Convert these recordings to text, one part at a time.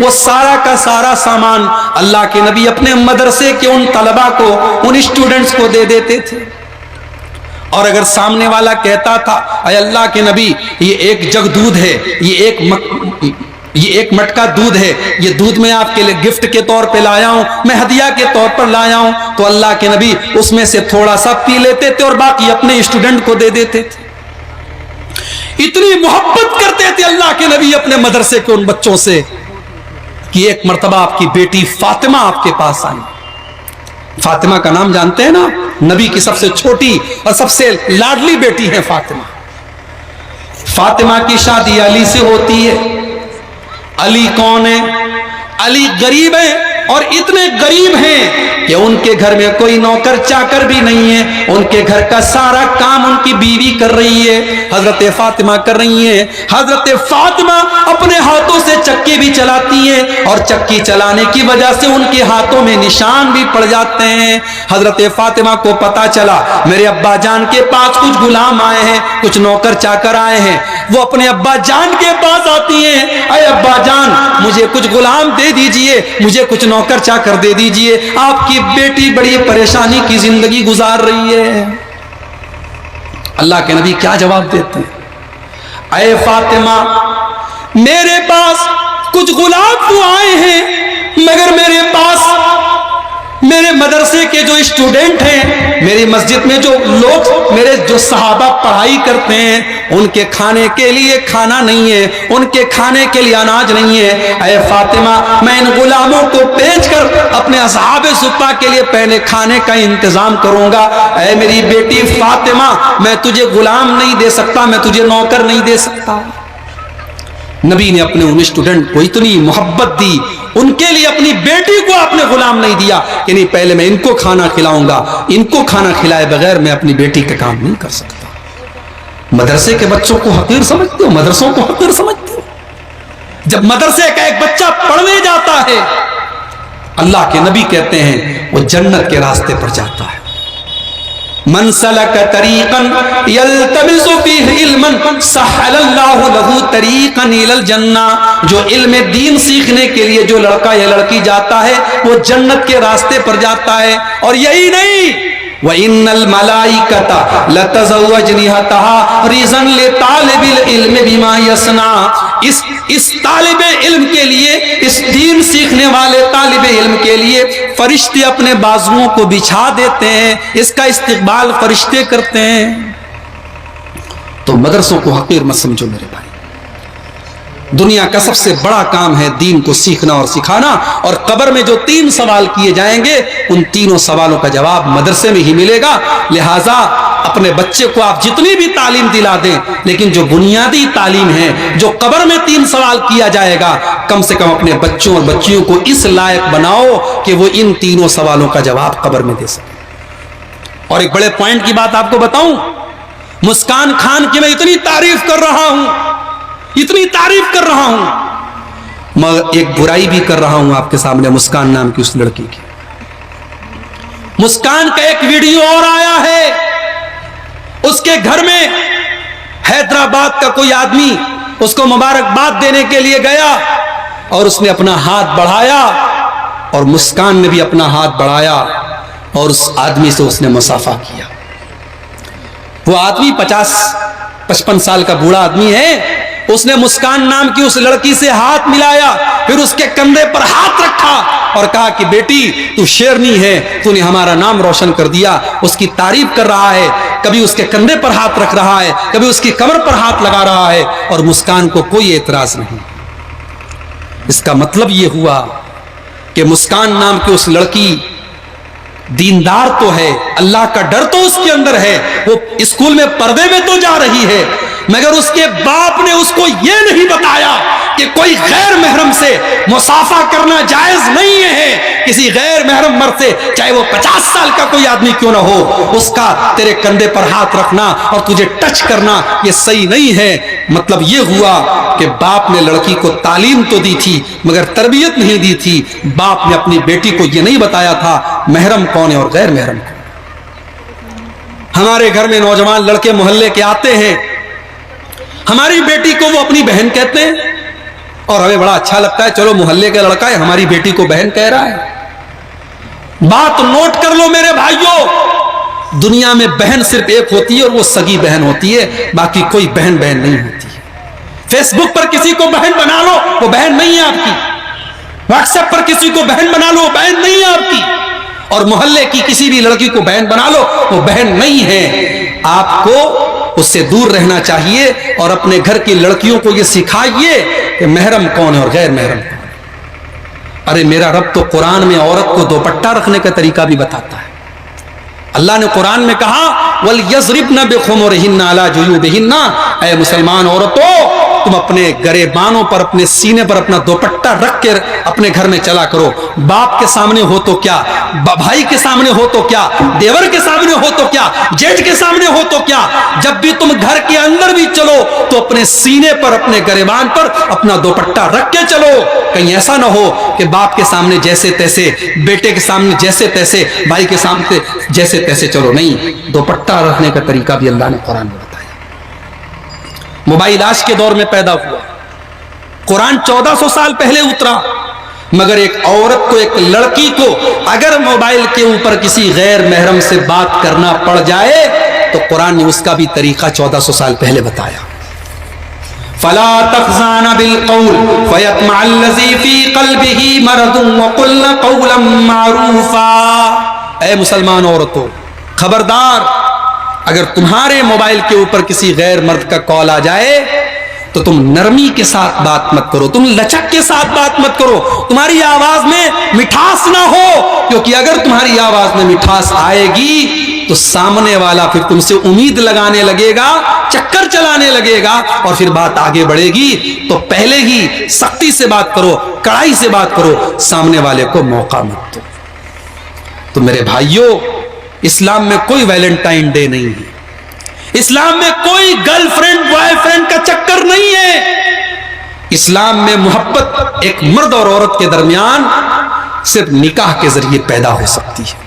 وہ سارا کا سارا سامان اللہ کے نبی اپنے مدرسے کے ان طلبہ کو، ان اسٹوڈنٹس کو دے دیتے تھے۔ اور اگر سامنے والا کہتا تھا اے اللہ کے نبی یہ ایک جگ دودھ ہے، یہ ایک مٹکا دودھ ہے، یہ دودھ میں آپ کے لیے گفٹ کے طور پہ لایا ہوں، میں ہدیہ کے طور پر لایا ہوں، تو اللہ کے نبی اس میں سے تھوڑا سا پی لیتے تھے اور باقی اپنے اسٹوڈنٹ کو دے دیتے تھے۔ اتنی محبت کرتے تھے اللہ کے نبی اپنے مدرسے کے ان بچوں سے کہ ایک مرتبہ آپ کی بیٹی فاطمہ آپ کے پاس آئی۔ فاطمہ کا نام جانتے ہیں نا، نبی کی سب سے چھوٹی اور سب سے لاڈلی بیٹی ہے فاطمہ۔ فاطمہ کی شادی علی سے ہوتی ہے۔ علی کون ہے؟ علی غریب ہے، اور اتنے غریب ہیں کہ ان کے گھر میں کوئی نوکر چاکر بھی نہیں ہے، ان کے گھر کا سارا کام ان کی بیوی کر رہی ہے، حضرت فاطمہ کر رہی ہیں۔ حضرت فاطمہ اپنے ہاتھوں سے چکی بھی چلاتی ہیں، اور چکی چلانے کی وجہ سے ان کے ہاتھوں میں نشان بھی پڑ جاتے ہیں۔ حضرت فاطمہ کو پتا چلا میرے ابا جان کے پاس کچھ غلام آئے ہیں، کچھ نوکر چاکر آئے ہیں۔ وہ اپنے ابا جان کے پاس آتی ہیں، اے ابا جان مجھے کچھ غلام دے دیجئے، مجھے کچھ نوکر چاکر دے دیجئے، آپ کی بیٹی بڑی پریشانی کی زندگی گزار رہی ہے۔ اللہ کے نبی کیا جواب دیتے ہیں؟ اے فاطمہ میرے پاس کچھ غلام تو آئے ہیں، مگر میرے پاس میرے مدرسے کے جو اسٹوڈنٹ ہیں، میری مسجد میں جو لوگ میرے جو صحابہ پڑھائی کرتے ہیں، ان کے کھانے کے لیے کھانا نہیں ہے، ان کے کھانے کے لیے اناج نہیں ہے۔ اے فاطمہ میں ان غلاموں کو بیچ کر اپنے اصحاب صفہ کے لیے پہلے کھانے کا انتظام کروں گا۔ اے میری بیٹی فاطمہ میں تجھے غلام نہیں دے سکتا، میں تجھے نوکر نہیں دے سکتا۔ نبی نے اپنے ان اسٹوڈنٹ کو اتنی محبت دی، ان کے لیے اپنی بیٹی کو آپ نے غلام نہیں دیا کہ نہیں پہلے میں ان کو کھانا کھلاؤں گا، ان کو کھانا کھلائے بغیر میں اپنی بیٹی کا کام نہیں کر سکتا۔ مدرسے کے بچوں کو حقیر سمجھتے ہو؟ مدرسوں کو حقیر سمجھتے ہو؟ جب مدرسے کا ایک بچہ پڑھنے جاتا ہے، اللہ کے نبی کہتے ہیں وہ جنت کے راستے پر جاتا ہے۔ من سلک طریقا یلتمس فیہ علما سہل اللہ لہ طریقا الی الجنہ، جو علم دین سیکھنے کے لیے جو لڑکا یا لڑکی جاتا ہے وہ جنت کے راستے پر جاتا ہے۔ اور یہی نہیں، وَإِنَّ الْمَلَائِكَةَ لَتَزَوَّجْنِهَتَهَا رِزًا لِطَالِبِ الْعِلْمِ بِمَا يَصْنَعُ، اس طالب علم کے لیے، اس دین سیکھنے والے طالب علم کے لیے فرشتے اپنے بازوؤں کو بچھا دیتے ہیں، اس کا استقبال فرشتے کرتے ہیں۔ تو مدرسوں کو حقیر مت سمجھو میرے بھائی، دنیا کا سب سے بڑا کام ہے دین کو سیکھنا اور سکھانا، اور قبر میں جو 3 سوال کیے جائیں گے ان تینوں سوالوں کا جواب مدرسے میں ہی ملے گا۔ لہٰذا اپنے بچے کو آپ جتنی بھی تعلیم دلا دیں، لیکن جو بنیادی تعلیم ہے جو قبر میں 3 سوال کیا جائے گا، کم سے کم اپنے بچوں اور بچیوں کو اس لائق بناؤ کہ وہ ان تینوں سوالوں کا جواب قبر میں دے سکیں۔ اور ایک بڑے پوائنٹ کی بات آپ کو بتاؤں، مسکان خان کی میں اتنی تعریف کر رہا ہوں، اتنی تعریف کر رہا ہوں، مگر ایک برائی بھی کر رہا ہوں آپ کے سامنے مسکان نام کی اس لڑکی کی۔ مسکان کا ایک ویڈیو اور آیا ہے، اس کے گھر میں حیدرآباد کا کوئی آدمی اس کو مبارکباد دینے کے لیے گیا، اور اس نے اپنا ہاتھ بڑھایا، اور مسکان نے بھی اپنا ہاتھ بڑھایا، اور اس آدمی سے اس نے مصافحہ کیا۔ وہ آدمی 50-55 سال کا بوڑھا آدمی ہے، اس نے مسکان نام کی اس لڑکی سے ہاتھ ملایا، پھر اس کے کندھے پر ہاتھ رکھا اور کہا کہ بیٹی تو شیرنی ہے، تو نے ہمارا نام روشن کر دیا۔ اس کی تعریف کر رہا ہے، کبھی اس کے کندھے پر ہاتھ رکھ رہا ہے، کبھی اس کی کمر پر ہاتھ لگا رہا ہے، اور مسکان کو کوئی اعتراض نہیں۔ اس کا مطلب یہ ہوا کہ مسکان نام کی اس لڑکی دیندار تو ہے، اللہ کا ڈر تو اس کے اندر ہے، وہ اسکول میں پردے میں تو جا رہی ہے، مگر اس کے باپ نے اس کو یہ نہیں بتایا کہ کوئی غیر محرم سے مصافحہ کرنا جائز نہیں ہے۔ کسی غیر محرم مرد سے، چاہے وہ 50 سال کا کوئی آدمی کیوں نہ ہو، اس کا تیرے کندھے پر ہاتھ رکھنا اور تجھے ٹچ کرنا یہ صحیح نہیں ہے۔ مطلب یہ ہوا کہ باپ نے لڑکی کو تعلیم تو دی تھی مگر تربیت نہیں دی تھی۔ باپ نے اپنی بیٹی کو یہ نہیں بتایا تھا محرم کون ہے اور غیر محرم کون۔ ہمارے گھر میں نوجوان لڑکے محلے کے آتے ہیں، ہماری بیٹی کو وہ اپنی بہن کہتے ہیں، اور ہمیں بڑا اچھا لگتا ہے چلو محلے کا لڑکا ہے ہماری بیٹی کو بہن کہہ رہا ہے. بات نوٹ کر لو میرے بھائیوں, دنیا میں بہن صرف ایک ہوتی ہے اور وہ سگی بہن ہوتی ہے, باقی کوئی بہن نہیں ہوتی ہے. فیس بک پر کسی کو بہن بنا لو وہ بہن نہیں ہے آپ کی, واٹس ایپ پر کسی کو بہن بنا لو وہ بہن نہیں ہے آپ کی, اور محلے کی کسی بھی لڑکی کو بہن بنا لو وہ بہن نہیں ہے. آپ کو اس سے دور رہنا چاہیے اور اپنے گھر کی لڑکیوں کو یہ سکھائیے کہ محرم کون ہے اور غیر محرم کون ہے. ارے میرا رب تو قرآن میں عورت کو دوپٹہ رکھنے کا طریقہ بھی بتاتا ہے. اللہ نے قرآن میں کہا وَلْيَضْرِبْنَ بِخُمُرِهِنَّ عَلَى جُيُوبِهِنَّ, اے مسلمان عورتوں تم اپنے گریبانوں پر اپنے سینے پر اپنا دوپٹہ رکھ کے اپنے گھر میں چلا کرو. باپ کے سامنے ہو تو کیا, بھائی کے سامنے ہو تو کیا, دیور کے سامنے ہو تو کیا, جیٹھ کے سامنے ہو تو کیا, جب بھی تم گھر کے اندر بھی چلو تو اپنے سینے پر اپنے گریبان پر اپنا دوپٹہ رکھ کے چلو. کہیں ایسا نہ ہو کہ باپ کے سامنے جیسے تیسے, بیٹے کے سامنے جیسے تیسے, بھائی کے سامنے جیسے تیسے چلو. نہیں, دوپٹہ رکھنے کا طریقہ بھی اللہ نے قرآن میں بتایا. موبائل آج کے دور میں پیدا ہوا, قرآن 1400 سال پہلے اترا, مگر ایک عورت کو, ایک لڑکی کو اگر موبائل کے اوپر کسی غیر محرم سے بات کرنا پڑ جائے تو قرآن نے اس کا بھی طریقہ 1400 سال پہلے بتایا. فَلَا تَخْضَعْنَ بِالْقَوْلِ فَيَطْمَعَ الَّذِي فِي قَلْبِهِ مَرَضٌ وَقُلْنَ قَوْلًا مَّعْرُوفًا. اے مسلمان عورتوں خبردار, اگر تمہارے موبائل کے اوپر کسی غیر مرد کا کال آ جائے تو تم نرمی کے ساتھ بات مت کرو, تم لچک کے ساتھ بات مت کرو, تمہاری آواز میں مٹھاس نہ ہو, کیونکہ اگر تمہاری آواز میں مٹھاس آئے گی تو سامنے والا پھر تم سے امید لگانے لگے گا, چکر چلانے لگے گا, اور پھر بات آگے بڑھے گی. تو پہلے ہی سختی سے بات کرو, کڑائی سے بات کرو, سامنے والے کو موقع مت دو. تو میرے بھائیوں, اسلام میں کوئی ویلنٹائن ڈے نہیں ہے, اسلام میں کوئی گرل فرینڈ بوائے فرینڈ کا چکر نہیں ہے. اسلام میں محبت ایک مرد اور عورت کے درمیان صرف نکاح کے ذریعے پیدا ہو سکتی ہے.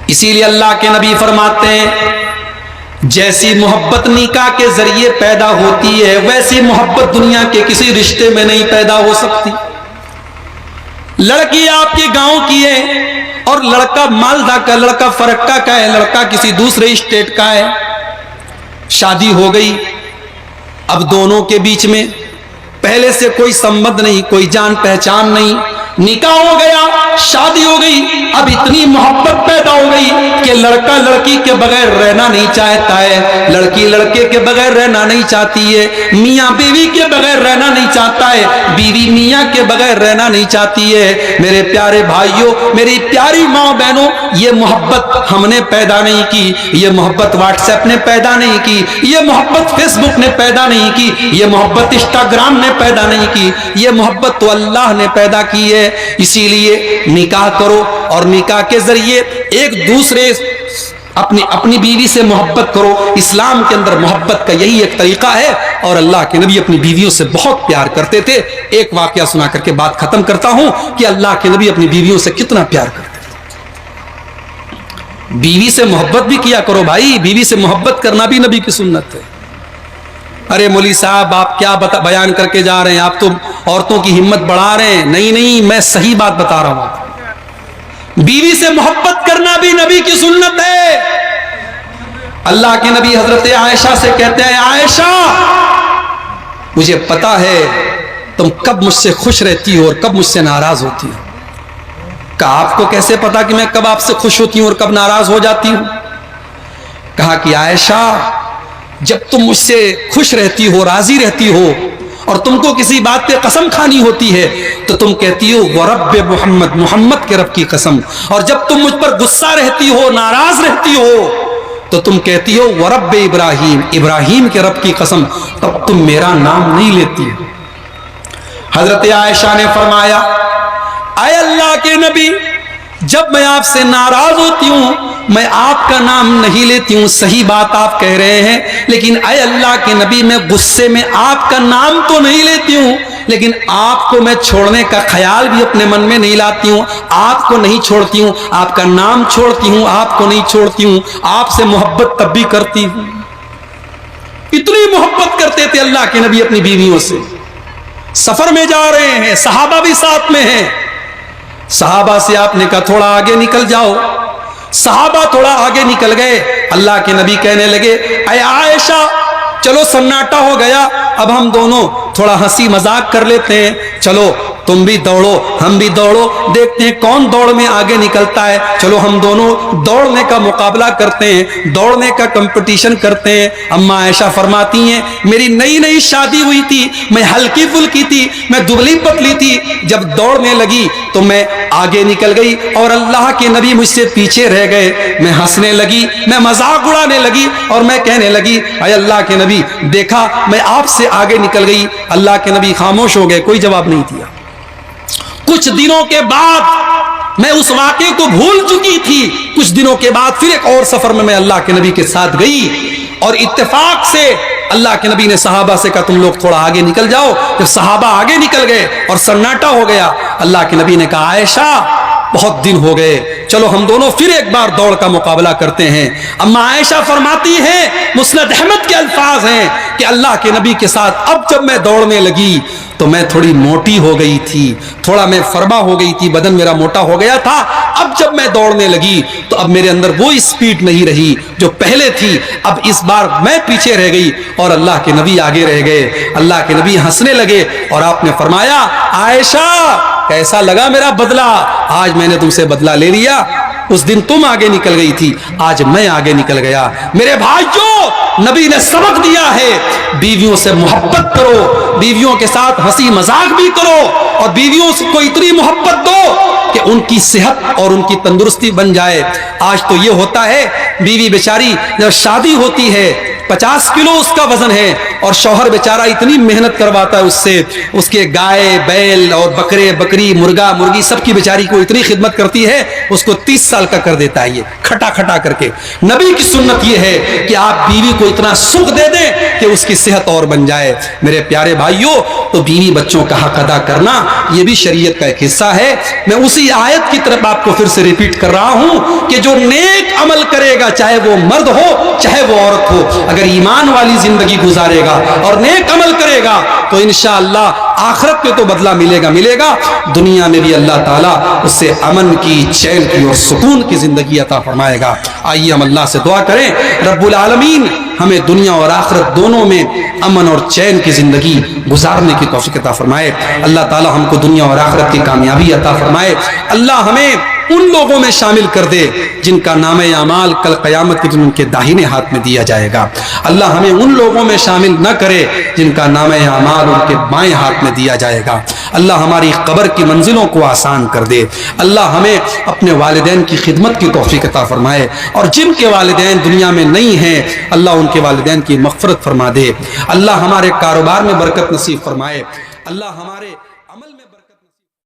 اسی لیے اللہ کے نبی فرماتے ہیں جیسی محبت نکاح کے ذریعے پیدا ہوتی ہے ویسی محبت دنیا کے کسی رشتے میں نہیں پیدا ہو سکتی. لڑکی آپ کے گاؤں کی ہے اور لڑکا مالدہ کا, لڑکا فرکا کا ہے, لڑکا کسی دوسرے اسٹیٹ کا ہے, شادی ہو گئی. اب دونوں کے بیچ میں پہلے سے کوئی سمبند نہیں, کوئی جان پہچان نہیں, نکاح ہو گیا, شادی ہو گئی. اب اتنی محبت پیدا ہو گئی کہ لڑکا لڑکی کے بغیر رہنا نہیں چاہتا ہے, لڑکی لڑکے کے بغیر رہنا نہیں چاہتی ہے, میاں بیوی کے بغیر رہنا نہیں چاہتا ہے, بیوی میاں کے بغیر رہنا نہیں چاہتی ہے. میرے پیارے بھائیوں, میری پیاری ماں بہنوں, یہ محبت ہم نے پیدا نہیں کی, یہ محبت واٹس ایپ نے پیدا نہیں کی, یہ محبت فیس بک نے پیدا نہیں کی, یہ محبت انسٹاگرام نے پیدا نہیں کی, یہ محبت تو اللہ نے پیدا کی ہے. اسی لیے نکاح کرو اور نکاح کے ذریعے ایک دوسرے اپنی بیوی سے محبت کرو. اسلام کے اندر محبت کا یہی ایک طریقہ ہے, اور اللہ کے نبی اپنی بیویوں سے بہت پیار کرتے تھے. ایک واقعہ سنا کر کے بات ختم کرتا ہوں کہ اللہ کے نبی اپنی بیویوں سے کتنا پیار کرتے تھے. بیوی سے محبت بھی کیا کرو بھائی, بیوی سے محبت کرنا بھی نبی کی سنت ہے. ارے مولوی صاحب آپ کیا بیان کر کے جا رہے ہیں, آپ تو عورتوں کی ہمت بڑھا رہے ہیں. نہیں, میں صحیح بات بتا رہا ہوں. بیوی سے محبت کرنا بھی نبی کی سنت ہے. اللہ کے نبی حضرت عائشہ سے کہتے ہیں عائشہ مجھے پتا ہے تم کب مجھ سے خوش رہتی ہو اور کب مجھ سے ناراض ہوتی ہو. کہا آپ کو کیسے پتا کہ میں کب آپ سے خوش ہوتی ہوں اور کب ناراض ہو جاتی ہوں. کہا کہ عائشہ جب تم مجھ سے خوش رہتی ہو, راضی رہتی ہو, اور تم کو کسی بات پہ قسم کھانی ہوتی ہے تو تم کہتی ہو وَرَبِّ محمد, محمد کے رب کی قسم. اور جب تم مجھ پر غصہ رہتی ہو, ناراض رہتی ہو تو تم کہتی ہو وَرَبِّ ابراہیم, ابراہیم کے رب کی قسم. تب تم میرا نام نہیں لیتی. حضرت عائشہ نے فرمایا اے اللہ کے نبی جب میں آپ سے ناراض ہوتی ہوں میں آپ کا نام نہیں لیتی ہوں, صحیح بات آپ کہہ رہے ہیں, لیکن اے اللہ کے نبی میں غصے میں آپ کا نام تو نہیں لیتی ہوں, لیکن آپ کو میں چھوڑنے کا خیال بھی اپنے من میں نہیں لاتی ہوں. آپ کو نہیں چھوڑتی ہوں, آپ کا نام چھوڑتی ہوں, آپ کو نہیں چھوڑتی ہوں, آپ سے محبت تب بھی کرتی ہوں. اتنی محبت کرتے تھے اللہ کے نبی اپنی بیویوں سے. سفر میں جا رہے ہیں، صحابہ بھی ساتھ میں ہیں. صحابہ سے آپ نے کہا تھوڑا آگے نکل جاؤ. صحابہ تھوڑا آگے نکل گئے. اللہ کے نبی کہنے لگے اے عائشہ چلو سناٹا ہو گیا، اب ہم دونوں تھوڑا ہنسی مذاق کر لیتے ہیں. چلو تم بھی دوڑو ہم بھی دوڑو، دیکھتے ہیں کون دوڑ میں آگے نکلتا ہے. چلو ہم دونوں دوڑنے کا مقابلہ کرتے ہیں، دوڑنے کا کمپٹیشن کرتے ہیں. اما عائشہ فرماتی ہیں میری نئی نئی شادی ہوئی تھی، میں ہلکی پھلکی تھی، میں دبلی پتلی تھی. جب دوڑنے لگی تو میں آگے نکل گئی اور اللہ کے نبی مجھ سے پیچھے رہ گئے. میں ہنسنے لگی، میں مذاق اڑانے لگی اور میں کہنے لگی اے اللہ کے نبی دیکھا میں آپ سے آگے نکل گئی. اللہ کے نبی خاموش ہو گئے، کوئی جواب نہیں دیا. کچھ دنوں کے بعد میں اس واقعے کو بھول چکی تھی. کچھ دنوں کے بعد پھر ایک اور سفر میں اللہ کے نبی کے ساتھ گئی اور اتفاق سے اللہ کے نبی نے صحابہ سے کہا تم لوگ تھوڑا آگے نکل جاؤ. جب صحابہ آگے نکل گئے اور سناٹا ہو گیا، اللہ کے نبی نے کہا عائشہ بہت دن ہو گئے، چلو ہم دونوں پھر ایک بار دوڑ کا مقابلہ کرتے ہیں. اما عائشہ فرماتی ہیں مسند احمد کے الفاظ ہیں کہ اللہ کے نبی کے ساتھ اب جب میں دوڑنے لگی تو میں تھوڑی موٹی ہو گئی تھی، تھوڑا میں فربا ہو گئی تھی، بدن میرا موٹا ہو گیا تھا. اب جب میں دوڑنے لگی تو اب میرے اندر وہ اسپیڈ نہیں رہی جو پہلے تھی. اب اس بار میں پیچھے رہ گئی اور اللہ کے نبی آگے رہ گئے. اللہ کے نبی ہنسنے لگے اور آپ نے فرمایا عائشہ کیسا لگا میرا بدلہ؟ آج میں نے تم سے بدلہ لے لیا. اس دن تم آگے نکل گئی تھی، آج میں آگے نکل گیا. میرے بھائیوں نبی نے سبق دیا ہے بیویوں سے محبت کرو، بیویوں کے ساتھ ہنسی مذاق بھی کرو اور بیویوں کو اتنی محبت دو کہ ان کی صحت اور ان کی تندرستی بن جائے. آج تو یہ ہوتا ہے بیوی بیچاری جب شادی ہوتی ہے 50 کلو اس کا وزن ہے اور شوہر بیچارہ اتنی محنت کرواتا ہے اس سے، اس کے گائے بیل اور بکرے بکری مرغا مرغی سب کی بیچاری کو اتنی خدمت کرتی ہے، اس کو 30 سال کا کر دیتا ہے یہ کھٹا کھٹا کر کے. نبی کی سنت یہ ہے کہ آپ بیوی کو اتنا سکھ دے دیں کہ اس کی صحت اور بن جائے. میرے پیارے بھائیوں تو بیوی بچوں کا حق ادا کرنا یہ بھی شریعت کا ایک حصہ ہے. میں اسی آیت کی طرف آپ کو پھر سے ریپیٹ کر رہا ہوں کہ جو نیک عمل کرے گا چاہے وہ مرد ہو چاہے وہ عورت ہو، اگر ایمان والی زندگی گزارے گا اور نیک عمل کرے گا تو انشاءاللہ آخرت میں تو بدلہ ملے گا، دنیا میں بھی اللہ تعالیٰ اس سے امن کی، چین کی اور سکون کی زندگی عطا فرمائے گا. آئیے ہم اللہ سے دعا کریں رب العالمین ہمیں دنیا اور آخرت دونوں میں امن اور چین کی زندگی گزارنے کی توفیق عطا فرمائے. اللہ تعالیٰ ہم کو دنیا اور آخرت کی کامیابی عطا فرمائے. اللہ ہمیں ان لوگوں میں شامل کر دے جن کا نام اعمال کل قیامت کے دن ان کے داہنے ہاتھ میں دیا جائے گا. اللہ ہمیں ان لوگوں میں شامل نہ کرے جن کا نام اعمال ان کے بائیں ہاتھ میں دیا جائے گا. اللہ ہماری قبر کی منزلوں کو آسان کر دے. اللہ ہمیں اپنے والدین کی خدمت کی توفیق عطا فرمائے اور جن کے والدین دنیا میں نہیں ہیں اللہ ان کے والدین کی مغفرت فرما دے. اللہ ہمارے کاروبار میں برکت نصیب فرمائے. اللہ ہمارے عمل میں